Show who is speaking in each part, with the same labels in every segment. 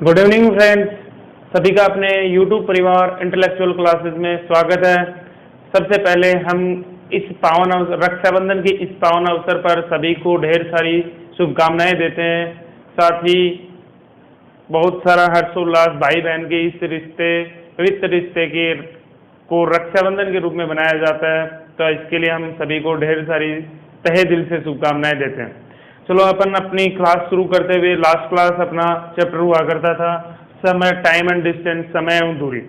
Speaker 1: Good evening friends, सभी का अपने YouTube परिवार इंटेलेक्चुअल क्लासेस में स्वागत है। सबसे पहले हम इस पावन अवसर रक्षाबंधन के इस पावन अवसर पर सभी को ढेर सारी शुभकामनाएं देते हैं। साथ ही बहुत सारा हर्षोल्लास भाई बहन के इस पवित्र रिश्ते के को रक्षाबंधन के रूप में बनाया जाता है, तो इसके लिए हम सभी को ढेर सारी तहे दिल से शुभकामनाएं देते हैं। चलो अपन अपनी क्लास शुरू करते हुए, लास्ट क्लास अपना चैप्टर हुआ करता था समय, टाइम एंड डिस्टेंस, समय एवं दूरी।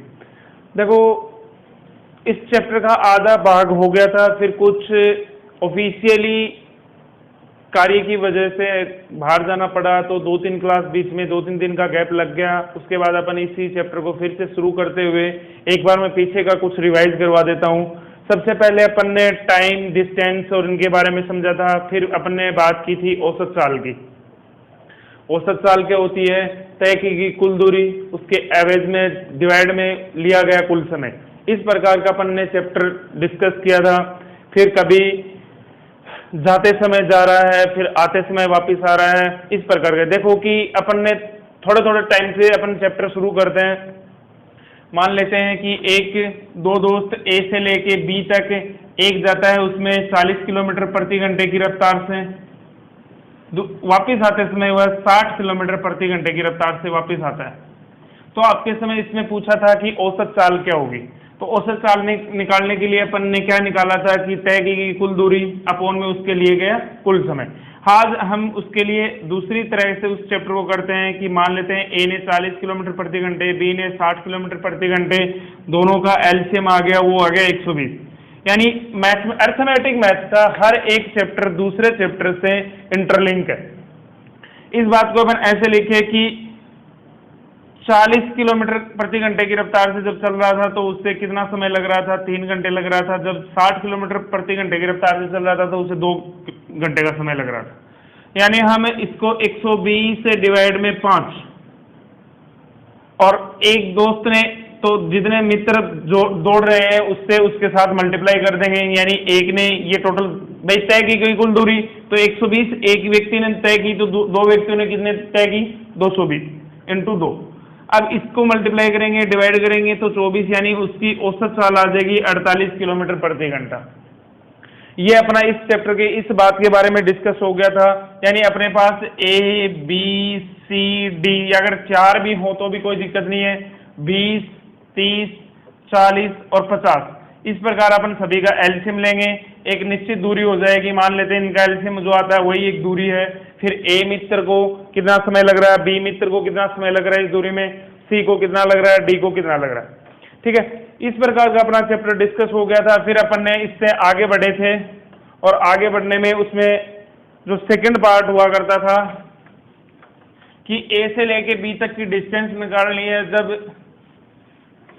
Speaker 1: देखो इस चैप्टर का आधा भाग हो गया था, फिर कुछ ऑफिशियली कार्य की वजह से बाहर जाना पड़ा, तो 2-3 क्लास बीच में 2-3 दिन का गैप लग गया। उसके बाद अपन इसी चैप्टर को फिर से शुरू करते हुए एक बार मैं पीछे का कुछ रिवाइज करवा देता हूँ। सबसे पहले अपन ने टाइम, डिस्टेंस और इनके बारे में समझा था। फिर अपन ने बात की थी औसत चाल की। औसत चाल क्या होती है? तय की गई कुल दूरी, उसके एवरेज में डिवाइड में लिया गया कुल समय। इस प्रकार का अपन ने चैप्टर डिस्कस किया था। फिर कभी जाते समय जा रहा है, फिर आते समय वापस आ रहा है, इस प्रकार के। देखो कि अपन ने थोड़े थोड़े टाइम से अपन चैप्टर शुरू करते हैं। मान लेते हैं कि दो दोस्त ए से लेके बी तक, एक जाता है उसमें 40 किलोमीटर प्रति घंटे की रफ्तार से, वापस आते समय वह 60 किलोमीटर प्रति घंटे की रफ्तार से वापस आता है। तो आपके समय इसमें पूछा था कि औसत चाल क्या होगी। तो औसत चाल निकालने के लिए अपन ने क्या निकाला था कि तय की गई कुल दूरी अपॉन में उसके लिए गया कुल समय। आज हम उसके लिए दूसरी तरह से उस चैप्टर को करते हैं कि मान लेते हैं ए ने 40 किलोमीटर प्रति घंटे, बी ने 60 किलोमीटर प्रति घंटे, दोनों का एलसीएम आ गया, वो आ गया 120। यानी मैथ में, अर्थमेटिक मैथ का हर एक चैप्टर दूसरे चैप्टर से इंटरलिंक है। इस बात को अपन ऐसे लिखे कि 40 किलोमीटर प्रति घंटे की रफ्तार से जब चल रहा था तो उससे कितना समय लग रहा था? 3 घंटे लग रहा था। जब 60 किलोमीटर प्रति घंटे की रफ्तार से चल रहा था तो उसे 2 घंटे का समय लग रहा था। यानी हम इसको 120 से डिवाइड में 5, और एक दोस्त ने तो जितने मित्र जो दौड़ रहे हैं उससे उसके साथ मल्टीप्लाई कर देंगे। यानी एक ने ये टोटल भाई तय की गई कुल दूरी तो 120, एक व्यक्ति ने तय की तो दो व्यक्तियों ने कितने तय की? 220 इंटू 2। अब इसको मल्टीप्लाई करेंगे, डिवाइड करेंगे तो 24, यानी उसकी औसत चाल आ जाएगी 48 किलोमीटर प्रति घंटा। ये अपना इस चैप्टर के इस बात के बारे में डिस्कस हो गया था। यानी अपने पास ए, बी, सी, डी अगर 4 भी हो तो भी कोई दिक्कत नहीं है, 20, 30, 40 और 50, इस प्रकार अपन सभी का एलसीएम लेंगे, एक निश्चित दूरी हो जाएगी। मान लेते हैं इनका एलसीएम जो आता है वही एक दूरी है। फिर ए मित्र को कितना समय लग रहा है, बी मित्र को कितना समय लग रहा है इस दूरी में, सी को कितना लग रहा है, डी को कितना लग रहा है। ठीक है, इस प्रकार का अपना चैप्टर डिस्कस हो गया था। फिर अपन ने इससे आगे बढ़े थे, और आगे बढ़ने में उसमें जो सेकंड पार्ट हुआ करता था कि ए से लेके बी तक की डिस्टेंस निकालनी है। जब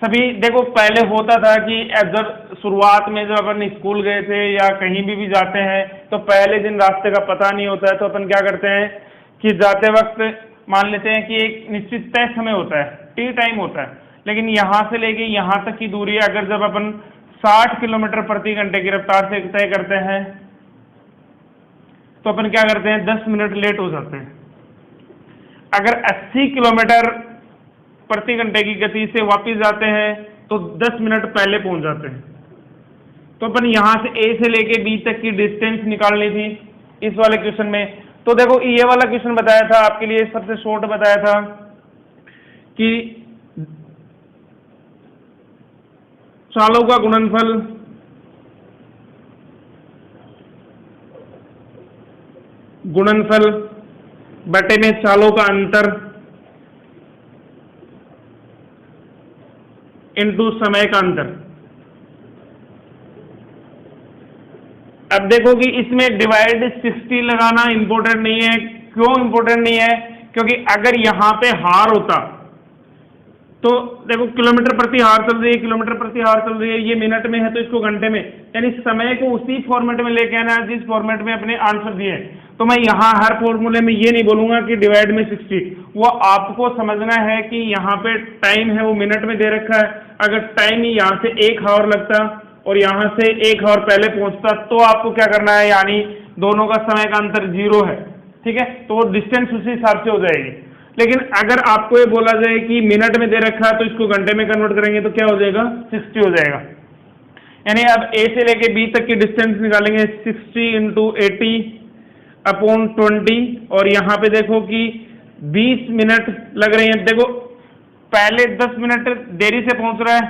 Speaker 1: सभी देखो पहले होता था कि जब शुरुआत में जब अपन स्कूल गए थे या कहीं भी जाते हैं तो पहले दिन रास्ते का पता नहीं होता है, तो अपन क्या करते हैं कि जाते वक्त मान लेते हैं कि एक निश्चित तय समय होता है, टी टाइम होता है। लेकिन यहाँ से लेके यहाँ तक की दूरी अगर जब अपन 60 किलोमीटर प्रति घंटे की रफ्तार से तय करते हैं तो अपन क्या करते हैं? 10 मिनट लेट हो जाते हैं। अगर 80 किलोमीटर प्रति घंटे की गति से वापस जाते हैं तो 10 मिनट पहले पहुंच जाते हैं। तो अपन यहां से ए से लेके बी तक की डिस्टेंस निकालनी थी इस वाले क्वेश्चन में। तो देखो ये वाला क्वेश्चन बताया था आपके लिए, सबसे शॉर्ट बताया था कि चालों का गुणनफल बटे में चालों का अंतर इनटू समय का अंतर। अब देखो कि इसमें डिवाइड 60 लगाना इंपॉर्टेंट नहीं है। क्यों इंपॉर्टेंट नहीं है? क्योंकि अगर यहां पे हार होता तो देखो किलोमीटर प्रति हार चल रही है, किलोमीटर प्रति हार चल रही है, ये मिनट में है तो इसको घंटे में, यानी समय को उसी फॉर्मेट में लेके आना है जिस फॉर्मेट में अपने आंसर दिए। तो मैं यहाँ हर फॉर्मूले में ये नहीं बोलूंगा कि डिवाइड में 60, वो आपको समझना है कि यहाँ पे टाइम है वो मिनट में दे रखा है। अगर टाइम ही यहाँ से 1 आवर लगता और यहाँ से 1 आवर पहले पहुंचता तो आपको क्या करना है, यानी दोनों का समय का अंतर 0 है। ठीक है, तो डिस्टेंस उसी हिसाब से हो जाएगी। लेकिन अगर आपको ये बोला जाए कि मिनट में दे रखा है तो इसको घंटे में कन्वर्ट करेंगे तो क्या हो जाएगा, 60 हो जाएगा। यानी अब ए से लेके बी तक की डिस्टेंस निकालेंगे, 60 इंटू 80 अपॉन 20, और यहाँ पे देखो कि 20 मिनट लग रही हैं। देखो पहले 10 मिनट देरी से पहुंच रहा है,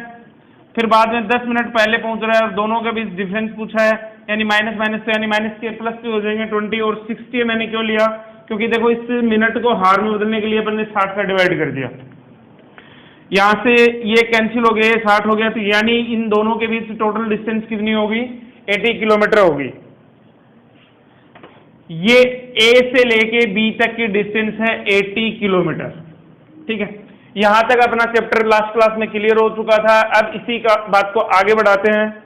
Speaker 1: फिर बाद में 10 मिनट पहले पहुंच रहा है, और दोनों के बीच डिफरेंस पूछा है, यानी माइनस माइनस तो यानी माइनस के प्लस के हो जाएंगे 20, और 60 मैंने क्यों लिया, क्योंकि देखो इस मिनट को हार में बदलने के लिए अपन ने 60 का डिवाइड कर दिया, यहाँ से ये कैंसिल हो गया, ये 60 हो गया, तो यानी इन दोनों के बीच टोटल डिस्टेंस कितनी होगी, 80 किलोमीटर होगी। ये ए से लेके बी तक की डिस्टेंस है 80 किलोमीटर। ठीक है, यहां तक अपना चैप्टर लास्ट क्लास में क्लियर हो चुका था। अब इसी का बात को आगे बढ़ाते हैं।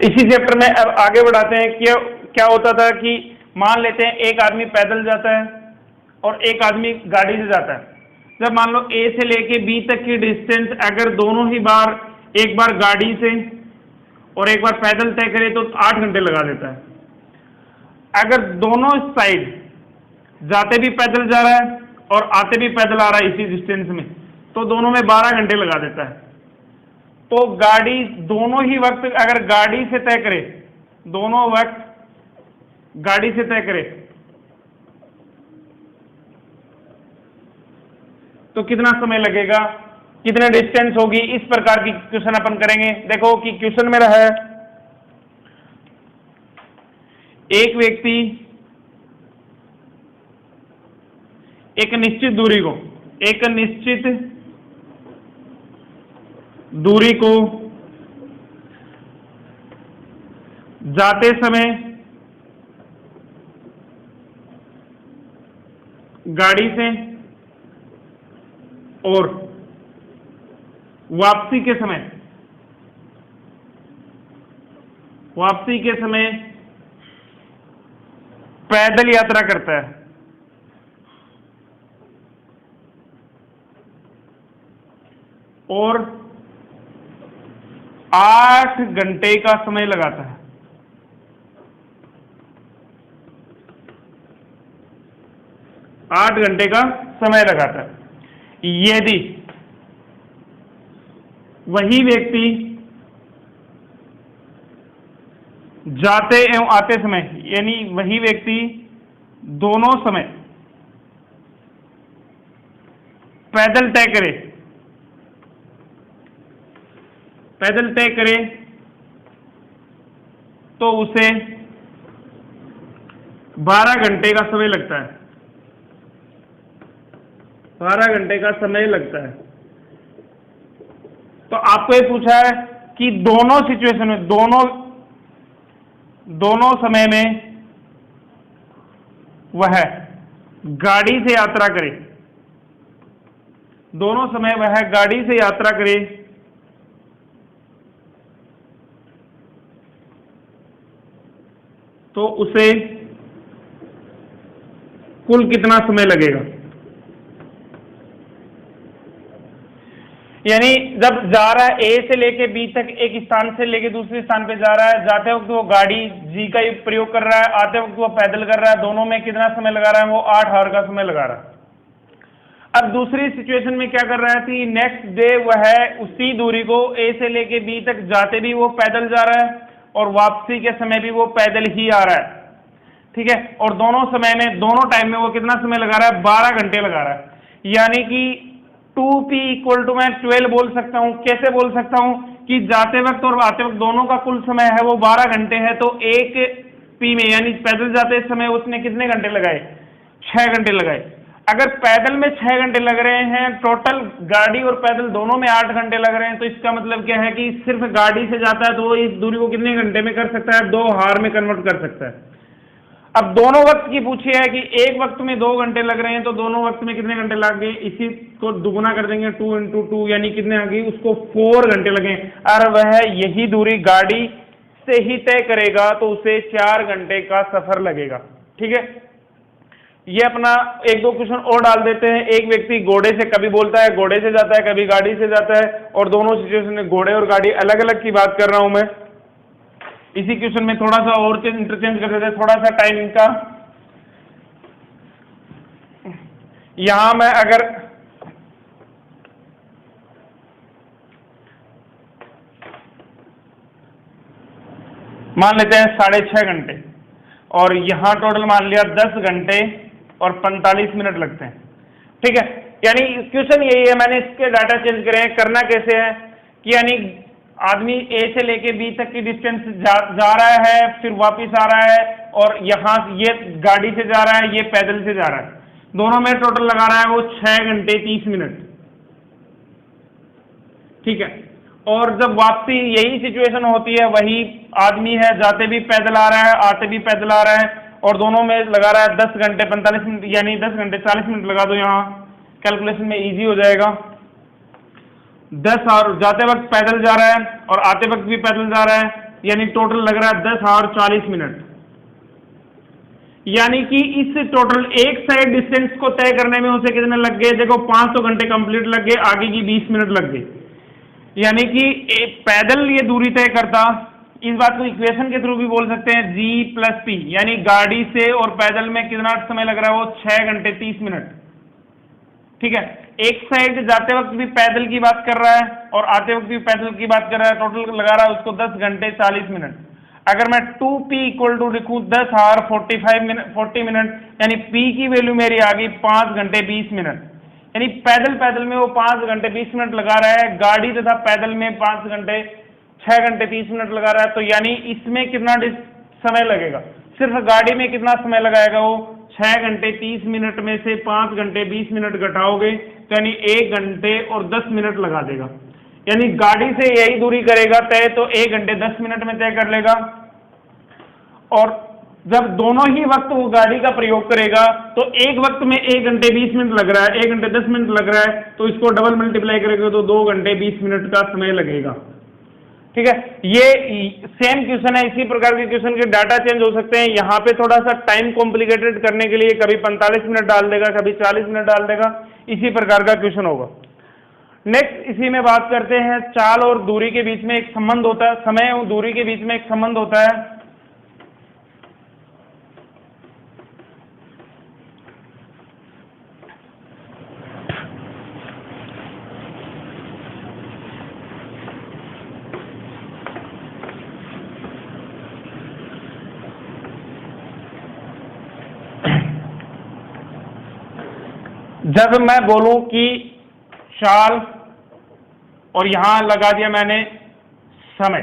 Speaker 1: इसी चैप्टर में अब आगे बढ़ाते हैं कि क्या होता था कि मान लेते हैं एक आदमी पैदल जाता है और एक आदमी गाड़ी से जाता है। जब मान लो ए से लेके बी तक की डिस्टेंस अगर दोनों ही बार, एक बार गाड़ी से और एक बार पैदल तय करे तो 8 घंटे लगा देता है। अगर दोनों साइड जाते भी पैदल जा रहा है और आते भी पैदल आ रहा है इसी डिस्टेंस में, तो दोनों में 12 घंटे लगा देता है। तो गाड़ी दोनों ही वक्त अगर गाड़ी से तय करे, दोनों वक्त गाड़ी से तय करे तो कितना समय लगेगा, कितने डिस्टेंस होगी, इस प्रकार की क्वेश्चन अपन करेंगे। देखो कि क्वेश्चन में रहा है एक व्यक्ति एक निश्चित दूरी को जाते समय गाड़ी से और वापसी के समय पैदल यात्रा करता है। और 8 घंटे का समय लगाता है। 8 घंटे का समय लगाता है। यदि वही व्यक्ति जाते एवं आते समय, यानी वही व्यक्ति दोनों समय पैदल तय करे तो उसे 12 घंटे का समय लगता है। 12 घंटे का समय लगता है। तो आपको ये पूछा है कि दोनों सिचुएशन में, दोनों समय में वह गाड़ी से यात्रा करे, दोनों समय वह गाड़ी से यात्रा करे तो उसे कुल कितना समय लगेगा। यानी जब जा रहा है ए से लेके बी तक, एक स्थान से लेके दूसरे स्थान पे जा रहा है, जाते वक्त वो गाड़ी जी का ही प्रयोग कर रहा है, आते वक्त वो पैदल कर रहा है, दोनों में कितना समय लगा रहा है, वो 8 आवर का समय लगा रहा है। अब दूसरी सिचुएशन में क्या कर रहा है कि नेक्स्ट डे वह उसी दूरी को ए से लेके बी तक जाते भी वो पैदल जा रहा है और वापसी के समय भी वो पैदल ही आ रहा है। ठीक है, और दोनों समय में, दोनों टाइम में वो कितना समय लगा रहा है, 12 घंटे लगा रहा है। यानी कि 2p इक्वल टू मैं 12 बोल सकता हूं। कैसे बोल सकता हूं कि जाते वक्त और आते वक्त दोनों का कुल समय है वो 12 घंटे है, तो एक p में यानी पैदल जाते समय उसने कितने घंटे लगाए, 6 घंटे लगाए। अगर पैदल में 6 घंटे लग रहे हैं, टोटल गाड़ी और पैदल दोनों में 8 घंटे लग रहे हैं, तो इसका मतलब क्या है कि सिर्फ गाड़ी से जाता है तो वो इस दूरी को कितने घंटे में कर सकता है, 2 आवर में कन्वर्ट कर सकता है। अब दोनों वक्त की पूछी है कि एक वक्त में 2 घंटे लग रहे हैं तो दोनों वक्त में कितने घंटे लग गए, इसी को दुगुना कर देंगे, 2 × 2 यानी कितने आ गई, उसको 4 घंटे लगे। और वह यही दूरी गाड़ी से ही तय करेगा तो उसे 4 घंटे का सफर लगेगा। ठीक है, ये अपना एक दो क्वेश्चन और डाल देते हैं। एक व्यक्ति घोड़े से, कभी बोलता है घोड़े से जाता है, कभी गाड़ी से जाता है, और दोनों सिचुएशन में घोड़े और गाड़ी अलग अलग की बात कर रहा हूं मैं। इसी क्वेश्चन में थोड़ा सा और इंटरचेंज कर देते हैं, थोड़ा सा टाइम इनका। यहां मैं अगर मान लेते हैं 6.5 घंटे, और यहां टोटल मान लिया 10 घंटे और 45 मिनट लगते हैं। ठीक है, यानी क्वेश्चन यही है, मैंने इसके डाटा चेंज करे हैं। करना कैसे है कि यानी आदमी ए से लेके बी तक की डिस्टेंस जा रहा है, फिर वापस आ रहा है, और यहां ये गाड़ी से जा रहा है, ये पैदल से जा रहा है, दोनों में टोटल लगा रहा है वो 6 घंटे 30 मिनट। ठीक है, और जब वापसी यही सिचुएशन होती है, वही आदमी है, जाते भी पैदल आ रहा है, आते भी पैदल आ रहा है, और दोनों में लगा रहा है 10 घंटे 45 मिनट, यानी 10 घंटे 40 मिनट लगा दो, यहाँ कैलकुलेशन में इजी हो जाएगा। 10 आवर जाते वक्त पैदल जा रहा है और आते वक्त भी पैदल जा रहा है, यानी टोटल लग रहा है 10 आवर 40 मिनट। यानी कि इस टोटल एक साइड डिस्टेंस को तय करने में उसे कितने लग गए? देखो 500 घंटे कंप्लीट लग गए, आगे की 20 मिनट लग गए। यानी कि पैदल ये दूरी तय करता, इस बात को इक्वेशन के थ्रू भी बोल सकते हैं, G + P, यानी गाड़ी से और पैदल में कितना समय लग रहा है? वो 6 घंटे 30 मिनट। ठीक है, एक साइड जाते वक्त भी पैदल की बात कर रहा है और आते वक्त भी पैदल की बात कर रहा है, टोटल लगा रहा है उसको 10 घंटे 40 मिनट। अगर मैं 2P = लिखूं 10 आवर 40 मिनट, यानी P की वैल्यू मेरी आ गई 5 घंटे 20 मिनट। यानी पैदल में वो 5 घंटे 20 मिनट लगा रहा है, गाड़ी तथा पैदल में 6 घंटे 30 मिनट लगा रहा है। तो यानी इसमें कितना समय लगेगा? सिर्फ गाड़ी में कितना समय लगाएगा? वो 6 घंटे 30 मिनट में से 5 घंटे 20 मिनट घटाओगे तो यानी 1 घंटे और 10 मिनट लगा देगा। यानी गाड़ी से यही दूरी करेगा तय तो 1 घंटे 10 मिनट में तय कर लेगा, और जब दोनों ही वक्त वो गाड़ी का प्रयोग करेगा तो एक वक्त में 1 घंटे 20 मिनट लग रहा है, 1 घंटे 10 मिनट लग रहा है, तो इसको डबल मल्टीप्लाई करेगा तो 2 घंटे 20 मिनट का समय लगेगा। ठीक है, ये सेम क्वेश्चन है, इसी प्रकार के क्वेश्चन के डाटा चेंज हो सकते हैं। यहाँ पे थोड़ा सा टाइम कॉम्प्लिकेटेड करने के लिए कभी 45 मिनट डाल देगा, कभी 40 मिनट डाल देगा, इसी प्रकार का क्वेश्चन होगा। नेक्स्ट इसी में बात करते हैं, चाल और दूरी के बीच में एक संबंध होता है, समय और दूरी के बीच में एक संबंध होता है। जब मैं बोलूं कि चाल और यहां लगा दिया मैंने समय,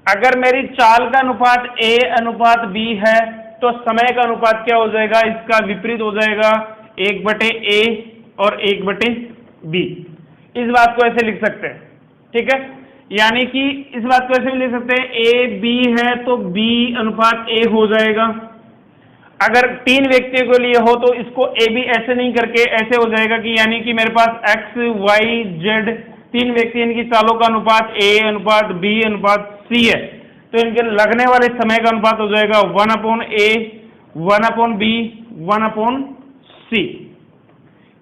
Speaker 1: अगर मेरी चाल का अनुपात A/B है तो समय का अनुपात क्या हो जाएगा? इसका विपरीत हो जाएगा, 1/A और 1/B। इस बात को ऐसे लिख सकते हैं। ठीक है, यानी कि इस बात को ऐसे भी लिख सकते हैं, AB है तो B/A हो जाएगा। अगर 3 व्यक्तियों के लिए हो तो इसको AB ऐसे नहीं करके ऐसे हो जाएगा कि यानी कि मेरे पास X, Y, Z 3 व्यक्ति, इनकी चालों का अनुपात A/B/C है, तो इनके लगने वाले समय का अनुपात हो जाएगा 1/A, 1/B, 1/C।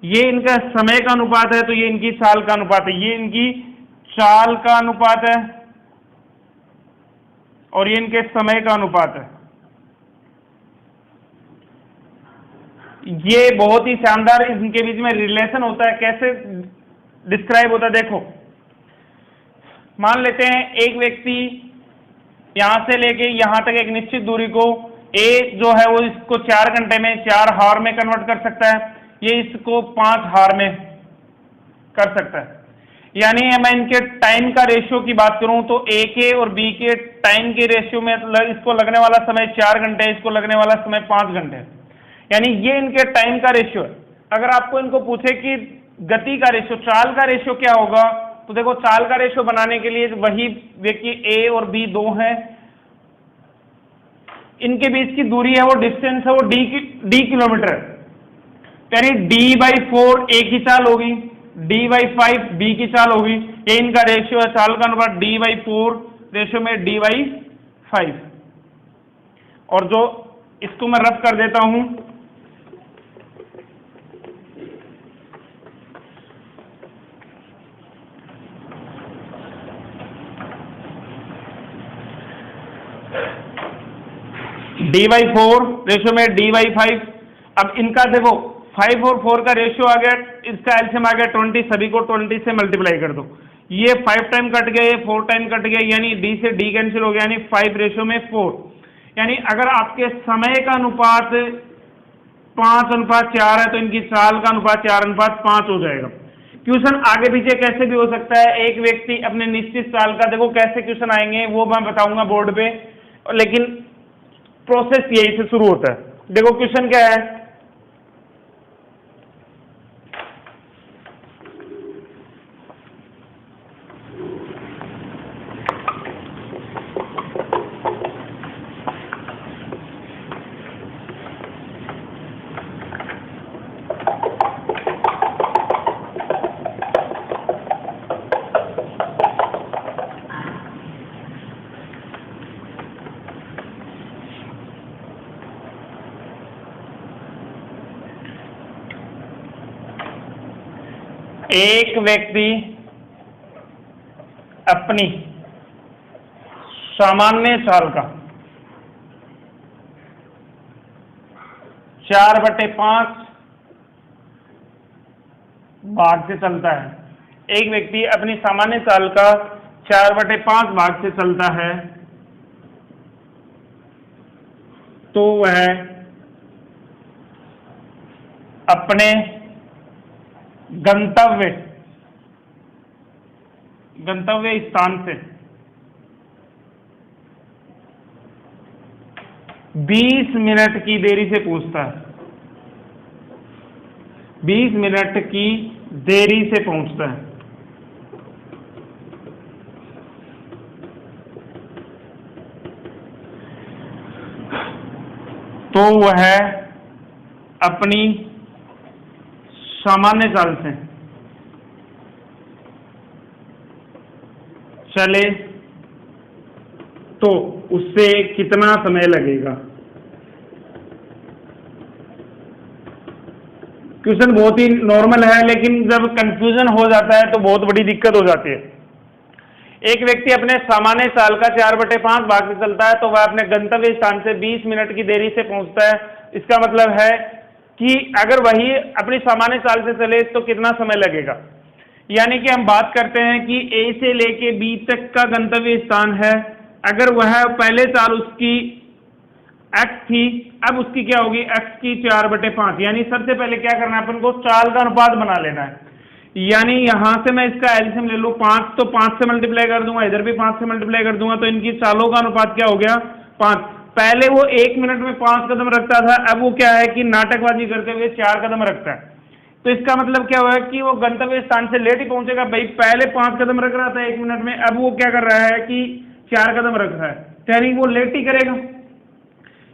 Speaker 1: ये इनका समय का अनुपात है, तो ये इनकी चाल का अनुपात है। ये इनकी चाल का अनुपात है और ये इनके समय का अनुपात है। ये बहुत ही शानदार इनके बीच में रिलेशन होता है। कैसे डिस्क्राइब होता है देखो, मान लेते हैं एक व्यक्ति यहां से लेके यहां तक एक निश्चित दूरी को A जो है वो इसको 4 घंटे में 4 हावर में कन्वर्ट कर सकता है, ये इसको 5 हावर में कर सकता है। यानी मैं इनके टाइम का रेशियो की बात करूं तो A के और B के टाइम के रेशियो में इसको लगने वाला समय 4 घंटे है, इसको लगने वाला समय 5 घंटे है। यानी ये इनके टाइम का रेशियो है। अगर आपको इनको पूछे कि गति का रेशियो, चाल का रेशियो क्या होगा, तो देखो चाल का रेशियो बनाने के लिए वही व्यक्ति A और B 2 हैं, इनके बीच की दूरी है, वो डिस्टेंस है, वो D किलोमीटर है। यानी D/4 A की चाल होगी, D/5 B की चाल होगी। ये इनका रेशियो है, चाल का अनुपात D/4 रेशो में D/5, और जो इसको मैं रफ कर देता हूं, D/4 रेशो में D/5। अब इनका देखो 5 और 4 का रेशियो आ गया, इसका एलसीएम आ गया 20, सभी को 20 से मल्टीप्लाई कर दो। ये 5 टाइम कट गया, ये 4 टाइम कट गया, यानी D से D कैंसिल हो गया, यानी 5 रेशियो में 4। यानी अगर आपके समय का अनुपात 5:4 है तो इनकी चाल का अनुपात 4:5 हो जाएगा। क्वेश्चन आगे पीछे कैसे भी हो सकता है, एक व्यक्ति अपने निश्चित चाल का, देखो कैसे क्वेश्चन आएंगे वो मैं बताऊंगा बोर्ड पे, लेकिन प्रोसेस यही से शुरू होता है। देखो क्वेश्चन क्या है, एक व्यक्ति अपनी सामान्य चाल का 4/5 भाग से चलता है। एक व्यक्ति अपनी सामान्य चाल का 4/5 भाग से चलता है तो वह अपने गंतव्य स्थान से 20 मिनट की देरी से पहुंचता है, 20 मिनट की देरी से पहुंचता है। तो वह अपनी सामान्य चाल से चले तो उससे कितना समय लगेगा। क्वेश्चन बहुत ही नॉर्मल है, लेकिन जब कंफ्यूजन हो जाता है तो बहुत बड़ी दिक्कत हो जाती है। एक व्यक्ति अपने सामान्य चाल का 4/5 भाग से चलता है तो वह अपने गंतव्य स्थान से 20 मिनट की देरी से पहुंचता है। इसका मतलब है कि अगर वही अपनी सामान्य चाल से चले तो कितना समय लगेगा। यानी कि हम बात करते हैं कि A से लेके B तक का गंतव्य स्थान है, अगर वह पहले चाल उसकी x थी, अब उसकी क्या होगी, x की 4/5। यानी सबसे पहले क्या करना है, अपन को चाल का अनुपात बना लेना है। यानी यहां से मैं इसका एलसीएम ले लूं 5, तो 5 से मल्टीप्लाई कर दूंगा, इधर भी 5 से मल्टीप्लाई कर दूंगा, तो इनकी चालों का अनुपात क्या हो गया, 5। पहले वो 1 मिनट में 5 कदम रखता था, अब वो क्या है कि नाटकबाजी करते हुए 4 कदम रखता है। तो इसका मतलब क्या हुआ कि वो गंतव्य स्थान से लेट ही पहुंचेगा। भाई पहले 5 कदम रख रहा था 1 मिनट में, अब वो क्या कर रहा है कि 4 कदम रख रहा है, यानी वो लेट ही करेगा।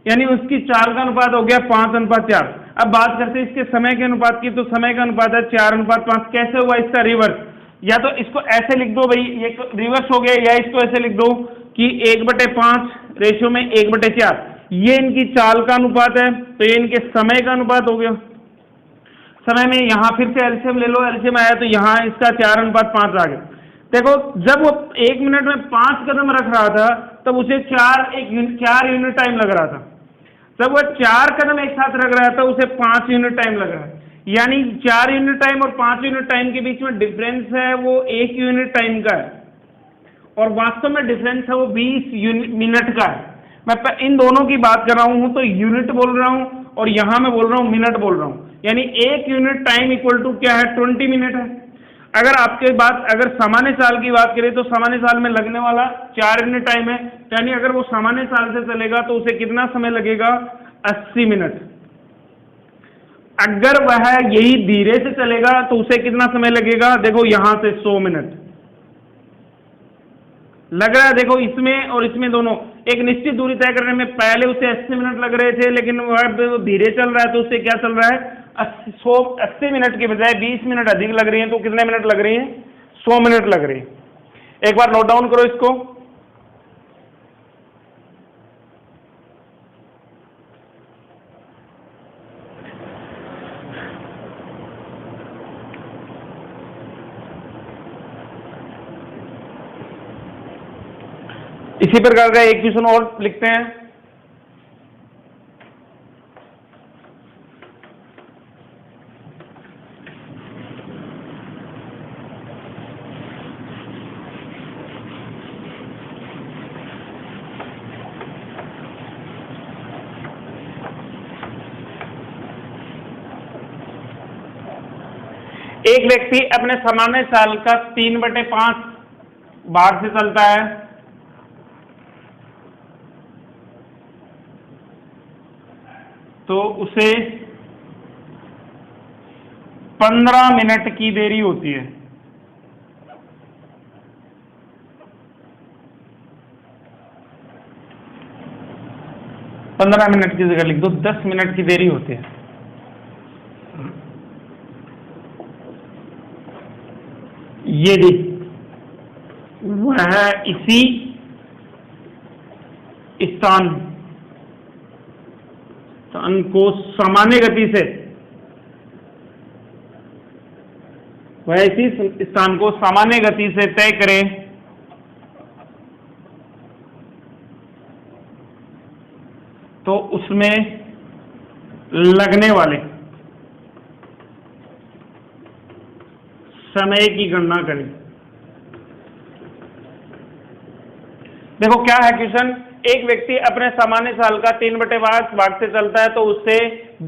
Speaker 1: यानी उसकी चाल का अनुपात हो गया 5:4। अब बात करते हैं इसके समय के अनुपात की, तो समय का अनुपात है 4:5। कैसे हुआ इसका रिवर्स, या तो इसको ऐसे लिख दो भाई, ये रिवर्स हो गया, या इसको ऐसे लिख दो कि 1/5 रेशियो में 1/4, ये इनकी चाल का अनुपात है, तो ये इनके समय का अनुपात हो गया। समय में यहां फिर से एलसीएम ले लो, एलसीएम आया तो यहां इसका 4:5 आ गया। देखो जब वो 1 मिनट में 5 कदम रख रहा था तब उसे 4 यूनिट टाइम लग रहा था, जब वो 4 कदम एक साथ रख रहा था उसे 5 यूनिट टाइम लग रहा है। यानी 4 यूनिट टाइम और 5 यूनिट टाइम के बीच में डिफरेंस है वो 1 यूनिट टाइम का है, और वास्तव में डिफरेंस है वो 20 मिनट का है। मैं इन दोनों की बात कर रहा हूं तो यूनिट बोल रहा हूं, और यहां मैं बोल रहा हूं मिनट बोल रहा हूं। यानी 1 यूनिट टाइम इक्वल टू क्या है, 20 मिनट है। अगर आपके बात अगर सामान्य चाल की बात करें तो सामान्य चाल में लगने वाला 4 यूनिट टाइम है, यानी अगर वो सामान्य चाल से चलेगा तो उसे कितना समय लगेगा, 80 मिनट। अगर वह यही धीरे से चलेगा तो उसे कितना समय लगेगा, देखो यहां से 100 मिनट लग रहा है। देखो इसमें और इसमें दोनों एक निश्चित दूरी तय करने में पहले उसे 80 मिनट लग रहे थे, लेकिन वह धीरे चल रहा है तो उससे क्या चल रहा है, 80 मिनट के बजाय 20 मिनट अधिक लग रही है। तो कितने मिनट लग रही है, 100 मिनट लग रही है। एक बार नोट डाउन करो इसको। इसी प्रकार का एक क्वेश्चन और लिखते हैं। एक व्यक्ति अपने सामान्य चाल का 3/5 भाग से चलता है, तो उसे 15 मिनट की देरी होती है। पंद्रह मिनट की जगह लिख दो 10 मिनट की देरी होती है। यदि वह इसी स्थान को सामान्य गति से तय करे तो उसमें लगने वाले समय की गणना करें। देखो क्या है क्वेश्चन, एक व्यक्ति अपने सामान्य चाल का 3/5 भाग से चलता है तो उससे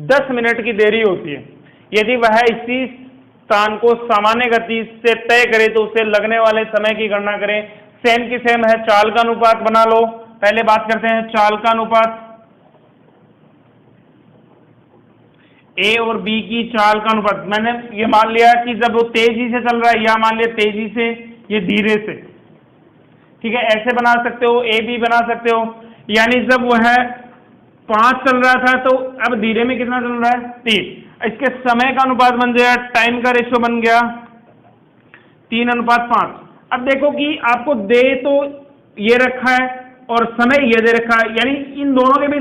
Speaker 1: 10 मिनट की देरी होती है। यदि वह इसी स्थान को सामान्य गति से तय करे तो उससे लगने वाले समय की गणना करें। सेम की सेम है, चाल का अनुपात बना लो। पहले बात करते हैं चाल का अनुपात। ए और बी की चाल का अनुपात, मैंने ये मान लिया कि जब वो तेजी से चल रहा है, या मान लिया तेजी से, ये धीरे से, ठीक है, ऐसे बना सकते हो, ए बी बना सकते हो। यानी जब वह 5 चल रहा था तो अब धीरे में कितना चल रहा है, 3। इसके समय का अनुपात बन गया, टाइम का रेशियो बन गया 3:5। अब देखो कि आपको दे तो ये रखा है और समय ये दे रखा है, यानी इन दोनों के भी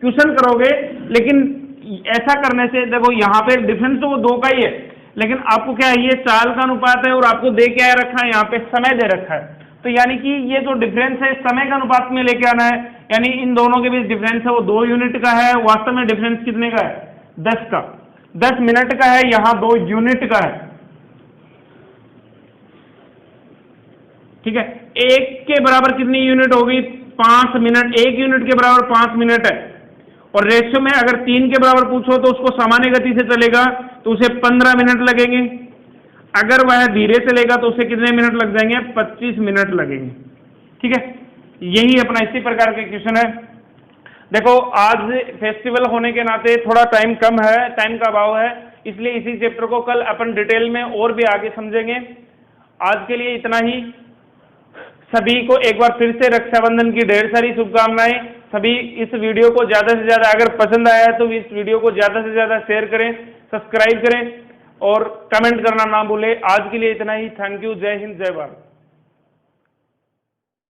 Speaker 1: क्वेश्चन करोगे, लेकिन ऐसा करने से देखो यहाँ पे डिफरेंस तो वो 2 का ही है, लेकिन आपको क्या है, ये चाल का अनुपात है और आपको दे क्या रखा है, यहाँ पे समय दे रखा है। तो यानी कि ये जो डिफरेंस है समय का अनुपात में लेके आना है, यानी इन दोनों के बीच डिफरेंस है वो 2 यूनिट का है। वास्तव में डिफरेंस कितने का है, 10 का, 10 मिनट का है, यहाँ 2 यूनिट का है। ठीक है, 1 के बराबर कितनी यूनिट होगी, 5 मिनट। 1 यूनिट के बराबर 5 मिनट है। और रेशियो में अगर 3 के बराबर पूछो तो उसको सामान्य गति से चलेगा तो उसे 15 मिनट लगेंगे। अगर वह धीरे चलेगा तो उसे कितने मिनट लग जाएंगे, 25 मिनट लगेंगे। ठीक है, यही अपना इसी प्रकार के क्वेश्चन है। देखो आज फेस्टिवल होने के नाते थोड़ा टाइम कम है, टाइम का अभाव है, इसलिए इसी चैप्टर को कल अपन डिटेल में और भी आगे समझेंगे। आज के लिए इतना ही। सभी को एक बार फिर से रक्षाबंधन की ढेर सारी शुभकामनाएं। सभी इस वीडियो को ज़्यादा से ज़्यादा अगर पसंद आया है तो इस वीडियो को ज़्यादा से ज़्यादा शेयर करें, सब्सक्राइब करें और कमेंट करना ना भूलें। आज के लिए इतना ही। Thank you. जय हिंद, जय भारत।